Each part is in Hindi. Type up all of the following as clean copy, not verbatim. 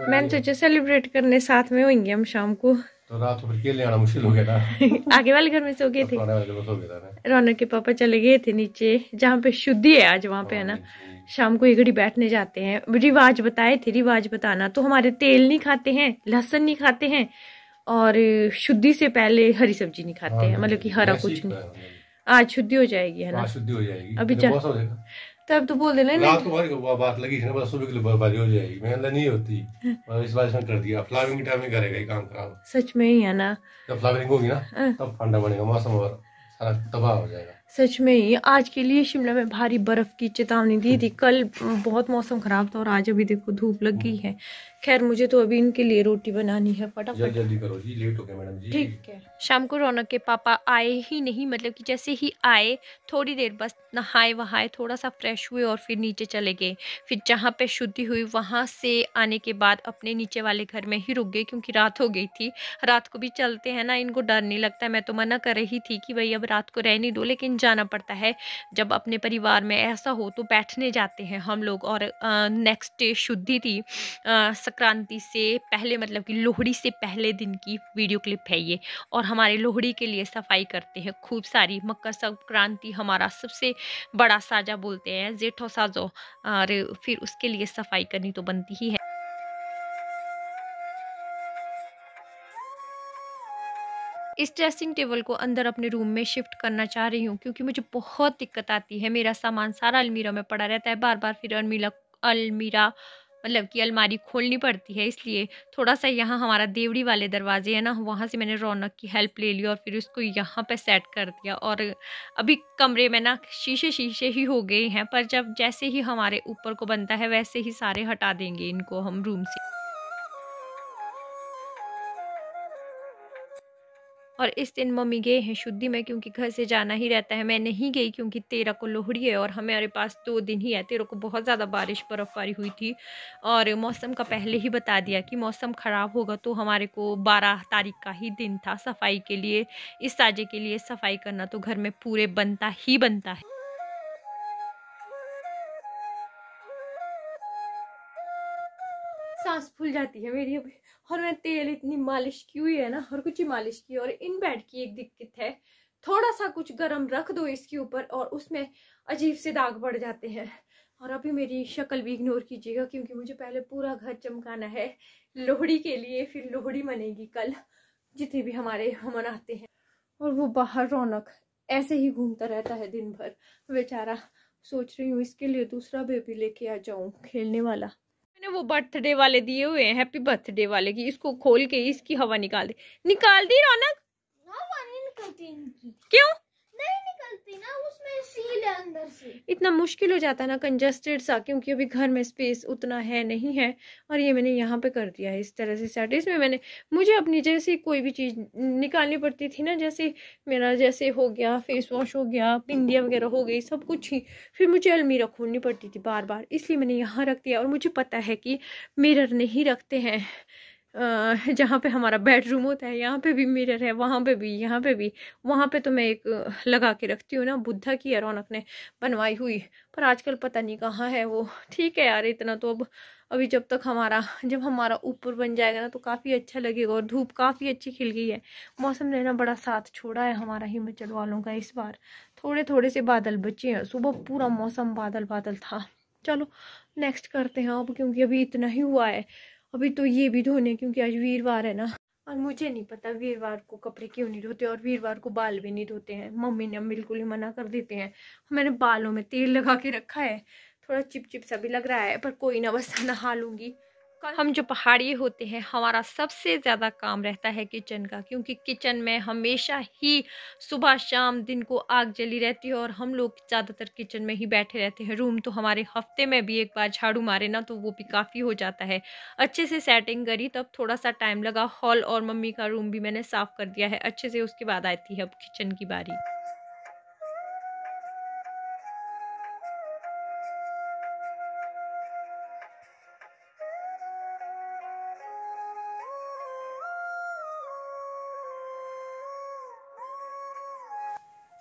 मैंने सोचा सेलिब्रेट करने साथ में होंगे हम शाम को, तो रात को फिर अकेले आना मुश्किल हो गया था। आगे वाले घर में सो गए थे। रौनक के पापा चले गए थे नीचे जहाँ पे शुद्धि है आज, वहाँ पे है ना। शाम को एक घड़ी बैठने जाते हैं। रिवाज बताए थे, रिवाज बताना तो हमारे तेल नहीं खाते हैं, लहसुन नहीं खाते हैं, और शुद्धि से पहले हरी सब्जी नहीं खाते हैं, मतलब कि हरा कुछ नहीं। आज शुद्धि हो जाएगी है ना, शुद्धि हो जाएगी अभी तब तो बोल देना रात को बात लगी है ना, सुबह के लिए बारी हो जाएगी, मैं अंदर नहीं होती। इस बार इसने कर दिया, फ्लावरिंग के टाइम में करेगा ये काम खराब। सच में ही है ना, जब फ्लावरिंग होगी ना तब ठंडा बनेगा मौसम और सारा तबाह हो जाएगा। सच में ही आज के लिए शिमला में भारी बर्फ की चेतावनी दी थी। कल बहुत मौसम खराब था और आज अभी देखो धूप लग गई है। खैर मुझे तो अभी इनके लिए रोटी बनानी है, फटाफट जल्दी करो जी, लेट हो गया मैडम जी। ठीक है। शाम को रौनक के पापा आए ही नहीं, मतलब कि जैसे ही आए थोड़ी देर बस नहाए वहाए, थोड़ा सा फ्रेश हुए और फिर नीचे चले गए। फिर जहाँ पे शुद्धि हुई वहाँ से आने के बाद अपने नीचे वाले घर में ही रुक गए, क्योंकि रात हो गई थी। रात को भी चलते हैं ना, इनको डर नहीं लगता। मैं तो मना कर रही थी कि भाई अब रात को रहने दो, लेकिन जाना पड़ता है। जब अपने परिवार में ऐसा हो तो बैठने जाते हैं हम लोग। और नेक्स्ट डे शुद्धि थी, संक्रांति से पहले, मतलब कि लोहड़ी से पहले दिन की वीडियो क्लिप है ये। और हमारे लोहड़ी के लिए सफाई करते हैं खूब सारी। मकर संक्रांति हमारा सबसे बड़ा साजा बोलते हैं, जेठो साजो, और फिर उसके लिए सफाई करनी तो बनती ही है। इस ड्रेसिंग टेबल को अंदर अपने रूम में शिफ्ट करना चाह रही हूँ, क्योंकि मुझे बहुत दिक्कत आती है। मेरा सामान सारा अलमीरा में पड़ा रहता है, बार बार फिर अलमीरा मतलब कि अलमारी खोलनी पड़ती है। इसलिए थोड़ा सा यहाँ हमारा देवड़ी वाले दरवाजे है ना, वहाँ से मैंने रौनक की हेल्प ले ली और फिर उसको यहाँ पे सेट कर दिया। और अभी कमरे में ना शीशे ही हो गए हैं, पर जब जैसे ही हमारे ऊपर को बनता है वैसे ही सारे हटा देंगे इनको हम रूम से। और इस दिन मम्मी गए हैं शुद्धि में, क्योंकि घर से जाना ही रहता है। मैं नहीं गई क्योंकि 13 को लोहड़ी है और हमारे पास 2 दिन ही है। 13 को बहुत ज़्यादा बारिश बर्फबारी हुई थी और मौसम का पहले ही बता दिया कि मौसम ख़राब होगा, तो हमारे को 12 तारीख का ही दिन था सफाई के लिए। इस साजे के लिए सफाई करना तो घर में पूरे बनता ही बनता है। सांस फूल जाती है मेरी अभी। और मैं तेल इतनी मालिश की हुई है ना, हर कुछ ही मालिश की। और इन बेड की एक दिक्कत है, थोड़ा सा कुछ गर्म रख दो इसके ऊपर और उसमें अजीब से दाग पड़ जाते हैं। और अभी मेरी शक्ल भी इग्नोर कीजिएगा, क्योंकि मुझे पहले पूरा घर चमकाना है लोहड़ी के लिए। फिर लोहड़ी मनेगी कल, जितने भी हमारे मनाते हैं। और वो बाहर रौनक ऐसे ही घूमता रहता है दिन भर बेचारा। सोच रही हूँ इसके लिए दूसरा बेबी लेके आ जाऊं खेलने वाला। मैंने वो बर्थडे वाले दिए हुए हैं, हैप्पी बर्थडे वाले की। इसको खोल के इसकी हवा निकाल दी रौनक। हवा नहीं निकलती इनकी। क्यों नहीं निकलती ना, उसमें सील है अंदर से। इतना मुश्किल हो जाता है ना कंजस्टेड सा, क्योंकि अभी घर में स्पेस उतना है नहीं है। और ये मैंने यहाँ पे कर दिया है इस तरह से सेट। इसमें मैंने मुझे अपनी जैसे कोई भी चीज़ निकालनी पड़ती थी ना, जैसे मेरा जैसे हो गया फेस वॉश हो गया, बिंदिया वगैरह हो गई, सब कुछ ही फिर मुझे अलमीरा खोलनी पड़ती थी बार बार। इसलिए मैंने यहाँ रख दिया। और मुझे पता है कि मिरर नहीं रखते हैं जहाँ पे हमारा बेडरूम होता है, यहाँ पे भी मिरर है, वहाँ पे भी, यहाँ पे भी। वहाँ पे तो मैं एक लगा के रखती हूँ ना, बुद्धा की है रौनक ने बनवाई हुई, पर आजकल पता नहीं कहाँ है वो। ठीक है यार, इतना तो अब अभी जब हमारा ऊपर बन जाएगा ना तो काफ़ी अच्छा लगेगा। और धूप काफ़ी अच्छी खिल गई है। मौसम ने ना बड़ा साथ छोड़ा है हमारा हिमाचल वालों का इस बार। थोड़े थोड़े से बादल बचे हैं, सुबह पूरा मौसम बादल बादल था। चलो नेक्स्ट करते हैं अब, क्योंकि अभी इतना ही हुआ है। अभी तो ये भी धोने, क्योंकि आज वीरवार है ना। और मुझे नहीं पता वीरवार को कपड़े क्यों नहीं धोते, और वीरवार को बाल भी नहीं धोते हैं। मम्मी ने बिल्कुल ही मना कर देते हैं। मैंने बालों में तेल लगा के रखा है, थोड़ा चिपचिप सा भी लग रहा है, पर कोई ना, बस नहा लूंगी। हम जो पहाड़ी होते हैं, हमारा सबसे ज़्यादा काम रहता है किचन का, क्योंकि किचन में हमेशा ही सुबह शाम दिन को आग जली रहती है और हम लोग ज़्यादातर किचन में ही बैठे रहते हैं। रूम तो हमारे हफ्ते में भी एक बार झाड़ू मारे ना तो वो भी काफ़ी हो जाता है। अच्छे से सेटिंग करी तब थोड़ा सा टाइम लगा। हॉल और मम्मी का रूम भी मैंने साफ़ कर दिया है अच्छे से, उसके बाद आती है अब किचन की बारी।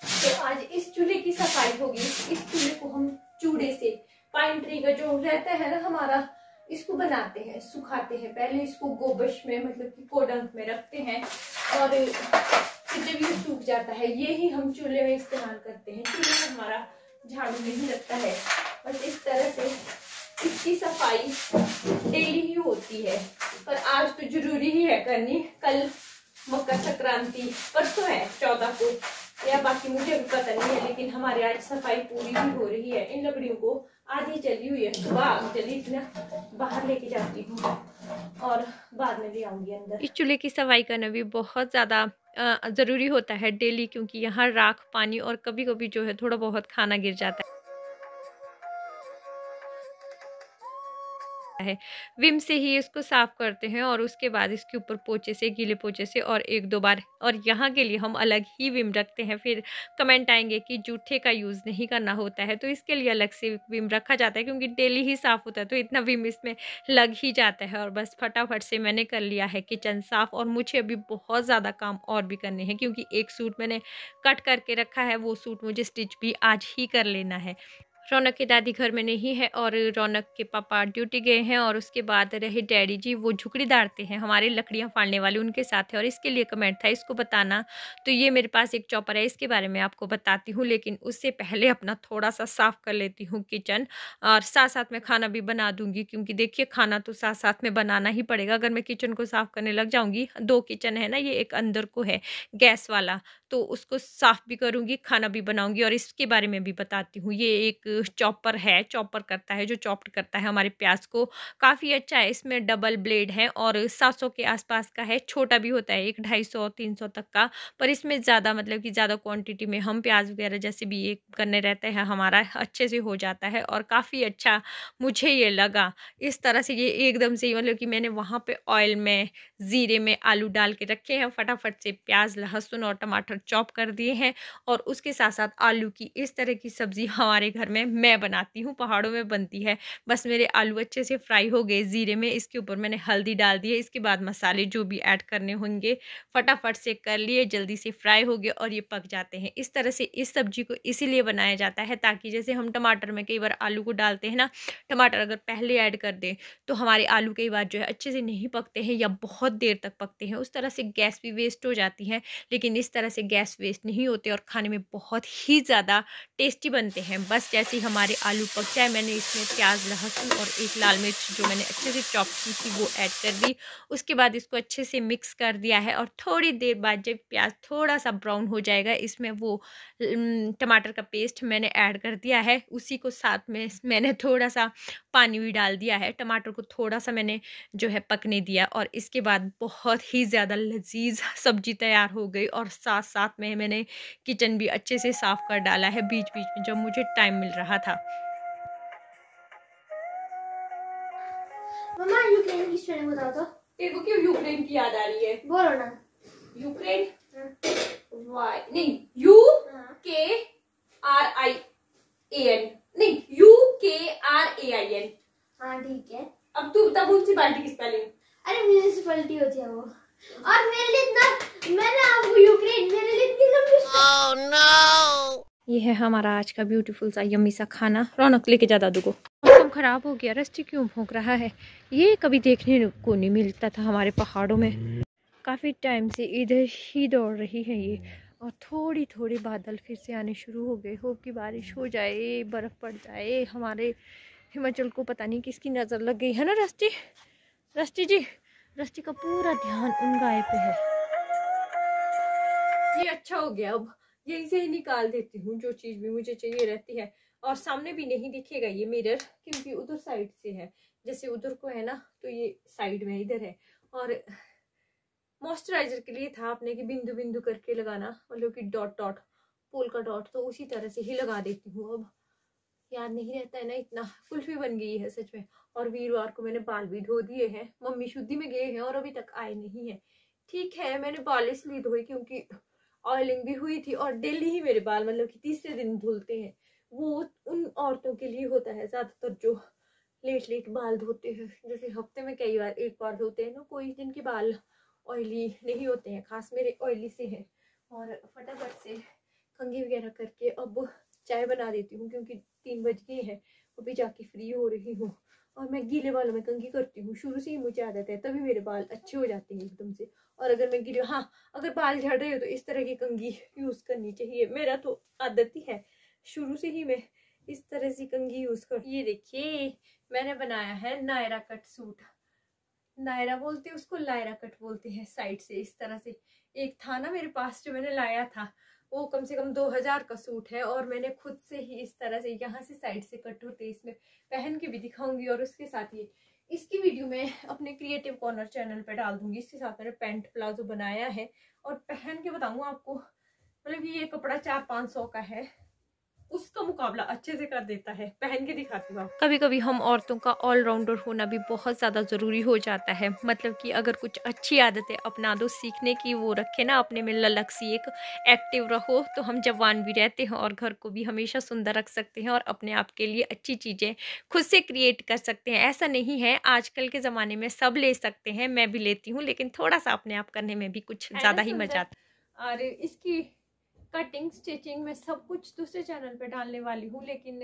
तो आज इस चूल्हे की सफाई होगी। इस चूल्हे को हम चूड़े से पाइन ट्री का जो रहता है ना हमारा, इसको बनाते हैं, सुखाते हैं। पहले इसको गोबश में मतलब कि कोडंक में रखते हैं और फिर जब ये सूख जाता है ये ही हम चूल्हे में इस्तेमाल करते हैं। चूल्हे में हमारा झाड़ू नहीं लगता है। बस इस तरह से इसकी सफाई डेली ही होती है, पर आज तो जरूरी ही है करनी। कल मकर संक्रांति, परसों है 14 को, या बाकी मुझे भी पता नहीं है, लेकिन हमारे आज सफाई पूरी भी हो रही है। इन लकड़ियों को आधी जली हुई है, सुबह जली थी ना, बाहर लेके जाती हूँ और बाद में ले आऊंगी अंदर। इस चूल्हे की सफाई करना भी बहुत ज्यादा जरूरी होता है डेली, क्योंकि यहाँ राख, पानी और कभी कभी जो है थोड़ा बहुत खाना गिर जाता है। विम से ही इसको साफ करते हैं और उसके बाद इसके ऊपर पोछे से, गीले पोछे से और 1-2 बार, और यहाँ के लिए हम अलग ही विम रखते हैं। फिर कमेंट आएंगे कि जूठे का यूज़ नहीं करना होता है, तो इसके लिए अलग से विम रखा जाता है, क्योंकि डेली ही साफ़ होता है तो इतना विम इसमें लग ही जाता है। और बस फटाफट से मैंने कर लिया है किचन साफ़, और मुझे अभी बहुत ज़्यादा काम और भी करने हैं, क्योंकि एक सूट मैंने कट करके रखा है, वो सूट मुझे स्टिच भी आज ही कर लेना है। रौनक की दादी घर में नहीं है और रौनक के पापा ड्यूटी गए हैं, और उसके बाद रहे डैडी जी, वो झुकड़ी दाड़ते हैं हमारे, लकड़ियाँ फाड़ने वाले उनके साथ है, और इसके लिए कमेंट था इसको बताना। तो ये मेरे पास एक चॉपर है, इसके बारे में आपको बताती हूँ, लेकिन उससे पहले अपना थोड़ा सा साफ़ कर लेती हूँ किचन, और साथ साथ में खाना भी बना दूँगी, क्योंकि देखिए खाना तो साथ साथ में बनाना ही पड़ेगा। अगर मैं किचन को साफ़ करने लग जाऊँगी, 2 किचन है ना, ये एक अंदर को है गैस वाला, तो उसको साफ़ भी करूँगी, खाना भी बनाऊँगी, और इसके बारे में भी बताती हूँ। ये एक चॉपर है, चॉपर करता है, जो चॉप्ड करता है हमारे प्याज को, काफ़ी अच्छा है। इसमें डबल ब्लेड है और 700 के आसपास का है, छोटा भी होता है, एक 250-300 तक का, पर इसमें ज़्यादा मतलब कि ज़्यादा क्वांटिटी में हम प्याज वगैरह जैसे भी ये करने रहते हैं, हमारा अच्छे से हो जाता है, और काफ़ी अच्छा मुझे ये लगा। इस तरह से ये एकदम से मतलब कि मैंने वहाँ पे ऑयल में, ज़ीरे में आलू डाल के रखे हैं, फटाफट से प्याज, लहसुन और टमाटर चॉप कर दिए हैं, और उसके साथ साथ आलू की इस तरह की सब्ज़ी हमारे घर में मैं बनाती हूँ, पहाड़ों में बनती है। बस मेरे आलू अच्छे से फ्राई हो गए ज़ीरे में, इसके ऊपर मैंने हल्दी डाल दी है, इसके बाद मसाले जो भी ऐड करने होंगे फटाफट से कर लिए, जल्दी से फ्राई हो गए और ये पक जाते हैं। इस तरह से इस सब्ज़ी को इसीलिए बनाया जाता है, ताकि जैसे हम टमाटर में कई बार आलू को डालते हैं ना, टमाटर अगर पहले ऐड कर दें तो हमारे आलू कई बार जो है अच्छे से नहीं पकते हैं या बहुत देर तक पकते हैं, उस तरह से गैस भी वेस्ट हो जाती है। लेकिन इस तरह से गैस वेस्ट नहीं होते और खाने में बहुत ही ज़्यादा टेस्टी बनते हैं। बस जैसे ही हमारे आलू पक जाए, मैंने इसमें प्याज, लहसुन और एक लाल मिर्च जो मैंने अच्छे से चॉप की थी वो ऐड कर दी। उसके बाद इसको अच्छे से मिक्स कर दिया है, और थोड़ी देर बाद जब प्याज थोड़ा सा ब्राउन हो जाएगा, इसमें वो टमाटर का पेस्ट मैंने ऐड कर दिया है, उसी को साथ में मैंने थोड़ा सा पानी भी डाल दिया है, टमाटर को थोड़ा सा मैंने जो है पकने दिया, और इसके बाद बहुत ही ज़्यादा लजीज सब्जी तैयार हो गई। और साथ साथ में मैंने किचन भी अच्छे से साफ़ कर डाला है बीच बीच में जब मुझे टाइम मिल रहा था। मम्मा यूक्रेन की स्पेलिंग बताओ तो। तेरे को क्यों यूक्रेन की याद आ रही है? बोलो ना। यूक्रेन, हाँ। वाई नहीं, UKRIAN, नहीं UKRAIN। हाँ ठीक है। अब तू बता म्युनिसिपैलिटी की स्पेलिंग। अरे म्यूनिसिपैलिटी होती है वो। और मेरे लिए इतना, मैंने आपको यूक्रेन, मेरे लिए इतनी लंबी। Oh no. ये है हमारा आज का ब्यूटीफुल सा यम्मी सा खाना। रौनक लेके जा दादू को। मौसम खराब हो गया, रस्टी क्यों भौंक रहा है? ये कभी देखने को नहीं मिलता था हमारे पहाड़ों में। काफ़ी टाइम से इधर ही दौड़ रही है ये, और थोड़ी थोड़ी बादल फिर से आने शुरू हो गए। होप की बारिश हो जाए, बर्फ़ पड़ जाए। हमारे हिमाचल को पता नहीं किसकी नज़र लग गई है ना रस्टी? रस्टी जी, रस्टी का पूरा ध्यान उन गाय पे है। ये अच्छा हो गया, अब यहीं से ही निकाल देती हूँ जो चीज़ भी मुझे चाहिए रहती है। और सामने भी नहीं दिखेगा ये मिरर, क्योंकि उधर साइड से है, जैसे उधर को है ना, तो ये साइड में इधर है। और मॉइस्चराइजर के लिए था आपने कि बिंदु बिंदु करके लगाना, मतलब कि डॉट डॉट, पोल का डॉट, तो उसी तरह से ही लगा देती हूँ। अब याद नहीं रहता है ना इतना। कुल्फी बन गई है सच में। और वीरवार को मैंने बाल भी धो दिए हैं, मम्मी शुद्धि में गए हैं और अभी तक आए नहीं है। ठीक है, मैंने बाल इसलिए धोए क्योंकि ऑयलिंग भी हुई थी, और डेली ही मेरे बाल मतलब कि तीसरे दिन धुलते हैं। वो उन औरतों के लिए होता है ज्यादातर जो लेट लेट बाल धोते हैं, जैसे हफ्ते में कई बार एक बार धोते हैं ना, कोई जिनके बाल ऑयली नहीं होते हैं, खास मेरे ऑयली से हैं। और फटाफट से कंघी वगैरह करके अब चाय बना देती हूँ क्योंकि 3 बज गए हैं, अभी जाके फ्री हो रही हूँ। और मैं गीले बालों में कंघी करती हूँ, शुरू से ही मुझे आदत है, तभी मेरे बाल अच्छे हो जाते हैं एकदम से। और अगर मैं गीले, हाँ अगर बाल झड़ रहे हो तो इस तरह की कंघी यूज करनी चाहिए, मेरा तो आदत ही है, शुरू से ही मैं इस तरह से कंघी यूज कर। ये देखिए मैंने बनाया है नायरा कट सूट, नायरा बोलते हैं उसको, लायरा कट बोलते हैं, साइड से इस तरह से। एक था ना मेरे पास जो मैंने लाया था, वो कम से कम 2000 का सूट है, और मैंने खुद से ही इस तरह से यहाँ से साइड से कट होते इसमें पहन के भी दिखाऊंगी। और उसके साथ ही इसकी वीडियो मैं अपने क्रिएटिव कॉर्नर चैनल पे डाल दूंगी। इसके साथ मैंने पैंट प्लाजो बनाया है और पहन के बताऊंगा आपको, मतलब ये कपड़ा 400-500 का है, उसका मुकाबला अच्छे से कर देता है, पहन के दिखाती हूँ। कभी कभी हम औरतों का ऑलराउंडर होना भी बहुत ज़्यादा ज़रूरी हो जाता है, मतलब कि अगर कुछ अच्छी आदतें अपना दो, सीखने की वो रखे ना अपने में ललक सी, एक एक्टिव रहो, तो हम जवान भी रहते हैं और घर को भी हमेशा सुंदर रख सकते हैं और अपने आप के लिए अच्छी चीज़ें खुद से क्रिएट कर सकते हैं। ऐसा नहीं है, आजकल के ज़माने में सब ले सकते हैं, मैं भी लेती हूँ, लेकिन थोड़ा सा अपने आप करने में भी कुछ ज़्यादा ही मजा आता है। और इसकी कटिंग स्टिचिंग में सब कुछ दूसरे चैनल पे डालने वाली हूँ, लेकिन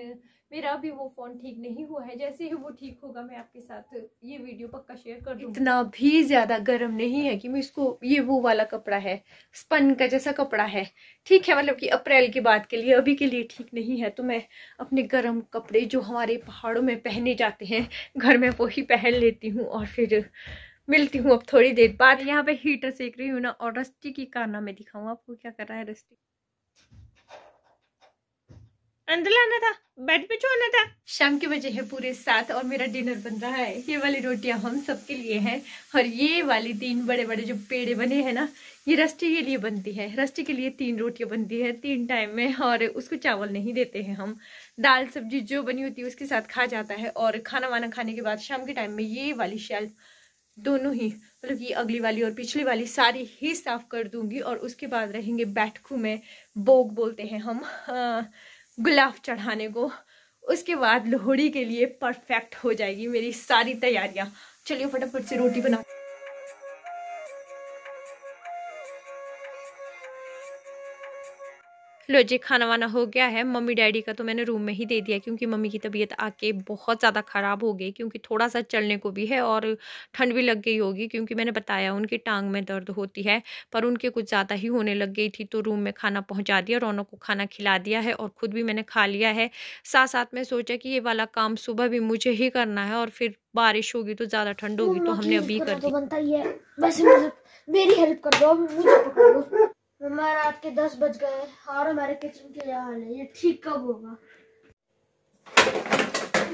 मेरा भी वो फोन ठीक नहीं हुआ है, जैसे ही वो ठीक होगा मैं आपके साथ ये वीडियो पक्का शेयर कर दूँगी। इतना भी ज्यादा गर्म नहीं है कि मैं इसको, ये वो वाला कपड़ा है, स्पन का जैसा कपड़ा है, ठीक है, मतलब कि अप्रैल के बाद के लिए, अभी के लिए ठीक नहीं है। तो मैं अपने गर्म कपड़े जो हमारे पहाड़ों में पहने जाते हैं घर में, वो ही पहन लेती हूँ और फिर मिलती हूँ अब थोड़ी देर बाद। यहाँ पे हीटर सेक रही हूँ ना, और रस्टी की कारनामे दिखाऊँ आपको, क्या कर रहा है रस्टी। अंदर लाना था, बेड पे छोड़ना था। शाम के बजे है पूरे 7 और मेरा डिनर बन रहा है। ये वाली रोटियां हम सबके लिए हैं, और ये वाली 3 बड़े बड़े जो पेड़े बने हैं ना, ये रस्टी के लिए बनती है। रस्टी के लिए 3 रोटियां बनती है 3 टाइम में, और उसको चावल नहीं देते हैं हम, दाल सब्जी जो बनी होती है उसके साथ खा जाता है। और खाना वाना खाने के बाद शाम के टाइम में ये वाली शेल्फ दोनों ही, मतलब कि अगली वाली और पिछली वाली सारी ही साफ कर दूंगी। और उसके बाद रहेंगे बैठकू में, बोग बोलते हैं हम, गुलाब चढ़ाने को। उसके बाद लोहड़ी के लिए परफेक्ट हो जाएगी मेरी सारी तैयारियां। चलिए फटाफट से रोटी बना। लो जी, खाना वाना हो गया है। मम्मी डैडी का तो मैंने रूम में ही दे दिया, क्योंकि मम्मी की तबीयत आके बहुत ज़्यादा ख़राब हो गई, क्योंकि थोड़ा सा चलने को भी है और ठंड भी लग गई होगी, क्योंकि मैंने बताया उनकी टांग में दर्द होती है, पर उनके कुछ ज़्यादा ही होने लग गई थी। तो रूम में खाना पहुँचा दिया, रौनक को खाना खिला दिया है और ख़ुद भी मैंने खा लिया है। साथ साथ में सोचा कि ये वाला काम सुबह भी मुझे ही करना है, और फिर बारिश होगी तो ज़्यादा ठंड होगी, तो हमने अभी कर दी। बनता ही है, वैसे मेरी हेल्प कर दो, मुझे पकड़ दो। हमारे रात के 10 बज गए और हमारे किचन के हाल है, ये ठीक कब होगा?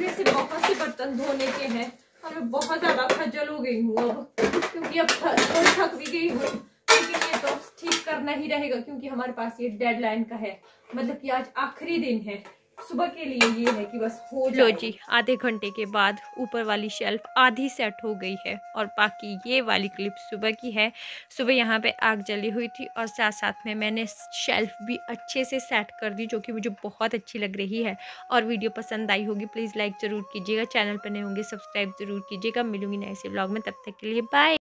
से बहुत से बर्तन धोने के हैं और मैं बहुत ज्यादा खज्जल हो गई हूँ अब, क्योंकि अब थक भी गई हूँ, लेकिन ये तो ठीक करना ही रहेगा, क्योंकि हमारे पास ये डेडलाइन का है, मतलब कि आज आखिरी दिन है। सुबह के लिए ये है कि बस हो जाए। लो जी, आधे घंटे के बाद ऊपर वाली शेल्फ आधी सेट हो गई है, और बाकी ये वाली क्लिप सुबह की है। सुबह यहाँ पे आग जली हुई थी, और साथ साथ में मैंने शेल्फ भी अच्छे से सेट कर दी, जो कि मुझे बहुत अच्छी लग रही है। और वीडियो पसंद आई होगी प्लीज़ लाइक ज़रूर कीजिएगा, चैनल पर नए होंगे सब्सक्राइब ज़रूर कीजिएगा। मिलूंगी नए से ब्लॉग में, तब तक के लिए बाय।